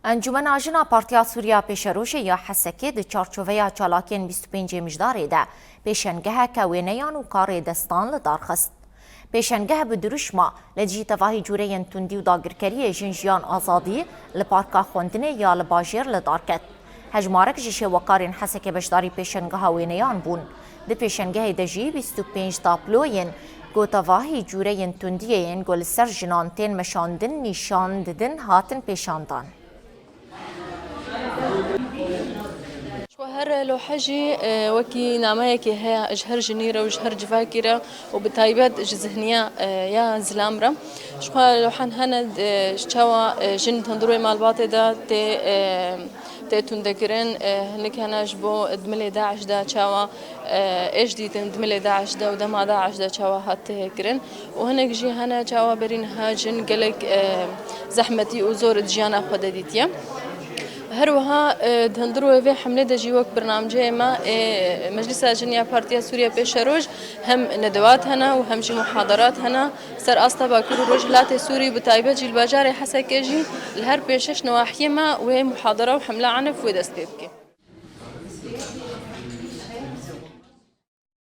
انجمن آژنا پارتیا سوریا پیشروش یا حسکه د چارچوبه چالاکین 25 مجداره ده پیشنگه که وینیان و کار دستان لدارخست. پیشنگه به دروشما لجی تواهی جوره تندی و داگرکری جنجیان آزادی لپارکا خوندنه یا لباجیر لدارکت. هجمارک جشه وکارین حسکه بشداری پیشنگه وینیان بون. ده پیشنگه دجی 25 تابلوین گو تواهی جوره تندیین گل سر جنانتین مشاندن نیشان ددن هاتن پیشاندان. هر لو حاجي وكي نعمايك هي اجهر جنيره وجهر جفاكره وبتايبات جزهنيه يا زلامره شو لو حن هند شتوا جن تندروي مال باطدا تي تندكرن هنك هنا جبو دملي داعش دا شوا ايش دي دملي داعش دا ودما داعش دا شوا هات كرن وهنك جي هنا شوا برين هاجن قالك زحمتي وزور دجانا خدديتيا هروها دهندرو في حملة دجيوك برنامج ما مجلس أجنية بارتيا سوريا بيشروج هم ندوات هنا وهم جي محاضرات هنا سر أستا باكور رجلات سوري بتايبة جيل باجاري حسكيجي الهر بيشش نواحي ما ومحاضرة وحملة عنف ودست بيبكي